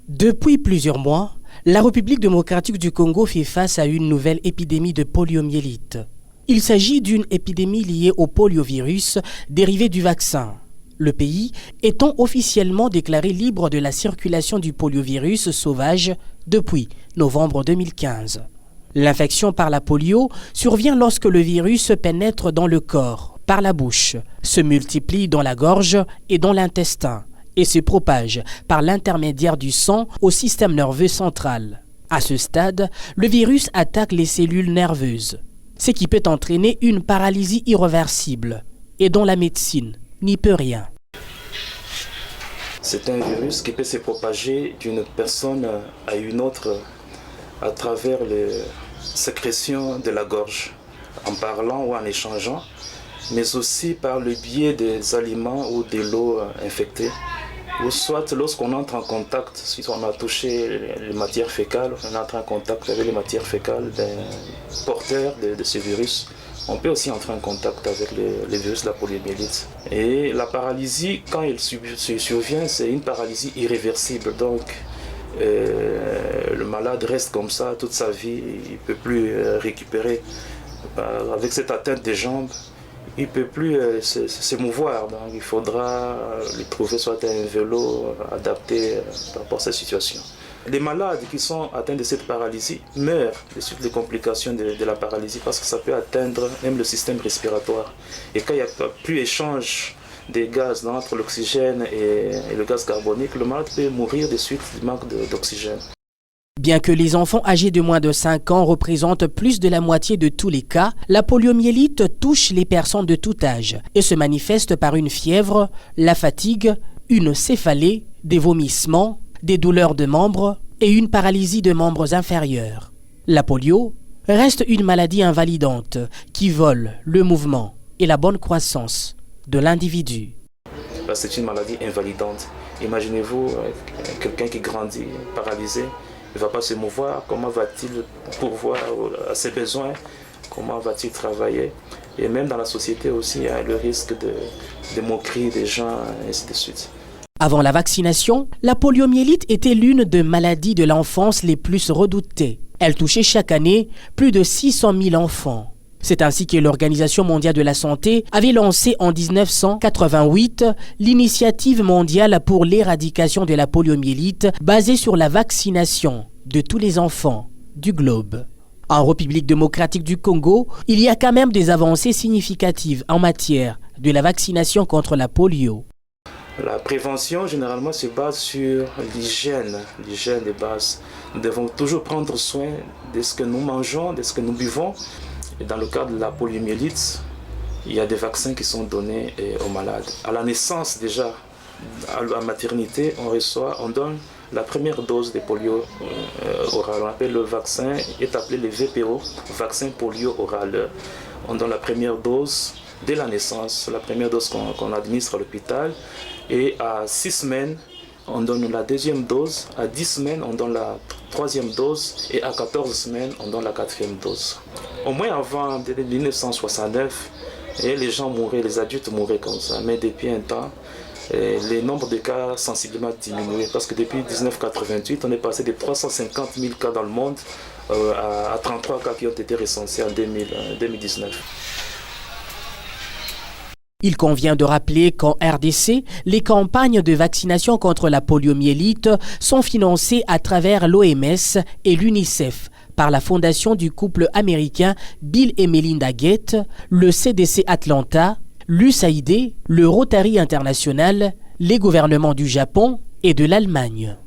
Depuis plusieurs mois, la République démocratique du Congo fait face à une nouvelle épidémie de poliomyélite. Il s'agit d'une épidémie liée au poliovirus dérivé du vaccin. Le pays étant officiellement déclaré libre de la circulation du poliovirus sauvage depuis novembre 2015. L'infection par la polio survient lorsque le virus pénètre dans le corps, par la bouche, se multiplie dans la gorge et dans l'intestin, et se propage par l'intermédiaire du sang au système nerveux central. À ce stade, le virus attaque les cellules nerveuses, ce qui peut entraîner une paralysie irréversible et dont la médecine n'y peut rien. C'est un virus qui peut se propager d'une personne à une autre à travers les sécrétions de la gorge, en parlant ou en échangeant, mais aussi par le biais des aliments ou de l'eau infectée, ou soit lorsqu'on entre en contact, si on a touché les matières fécales, on entre en contact avec les matières fécales d'un porteur de ce virus, on peut aussi entrer en contact avec le virus de la poliomyélite. Et la paralysie, quand elle survient, c'est une paralysie irréversible. Donc, le malade reste comme ça toute sa vie, il ne peut plus récupérer. Avec cette atteinte des jambes, il ne peut plus se mouvoir. Donc il faudra lui trouver soit un vélo adapté par rapport à cette situation. Les malades qui sont atteints de cette paralysie meurent de suite des complications de la paralysie parce que ça peut atteindre même le système respiratoire. Et quand il n'y a plus échange des gaz entre l'oxygène et le gaz carbonique, le malade peut mourir de suite du manque d'oxygène. Bien que les enfants âgés de moins de 5 ans représentent plus de la moitié de tous les cas, la poliomyélite touche les personnes de tout âge et se manifeste par une fièvre, la fatigue, une céphalée, des vomissements, des douleurs de membres et une paralysie de membres inférieurs. La polio reste une maladie invalidante qui vole le mouvement et la bonne croissance de l'individu. C'est une maladie invalidante. Imaginez-vous quelqu'un qui grandit paralysé. Il ne va pas se mouvoir, comment va-t-il pourvoir à ses besoins, comment va-t-il travailler? Et même dans la société aussi, il y a le risque de moquerie des gens, et ainsi de suite. Avant la vaccination, la poliomyélite était l'une des maladies de l'enfance les plus redoutées. Elle touchait chaque année plus de 600 000 enfants. C'est ainsi que l'Organisation mondiale de la santé avait lancé en 1988 l'initiative mondiale pour l'éradication de la poliomyélite basée sur la vaccination de tous les enfants du globe. En République démocratique du Congo, il y a quand même des avancées significatives en matière de la vaccination contre la polio. La prévention, généralement, se base sur l'hygiène de base. Nous devons toujours prendre soin de ce que nous mangeons, de ce que nous buvons. Et dans le cadre de la poliomyélite, il y a des vaccins qui sont donnés aux malades. À la naissance déjà, à la maternité, on donne la première dose de polio oral. On appelle le vaccin, est appelé le VPO, vaccin polio oral. On donne la première dose dès la naissance, la première dose qu'on administre à l'hôpital. Et à 6 semaines, on donne la deuxième dose, à 10 semaines, on donne la troisième dose et à 14 semaines, on donne la quatrième dose. Au moins avant 1969, les gens mouraient, les adultes mouraient comme ça. Mais depuis un temps, les nombres de cas ont sensiblement diminué parce que depuis 1988, on est passé de 350 000 cas dans le monde à 33 cas qui ont été recensés en 2019. Il convient de rappeler qu'en RDC, les campagnes de vaccination contre la poliomyélite sont financées à travers l'OMS et l'UNICEF par la fondation du couple américain Bill et Melinda Gates, le CDC Atlanta, l'USAID, le Rotary International, les gouvernements du Japon et de l'Allemagne.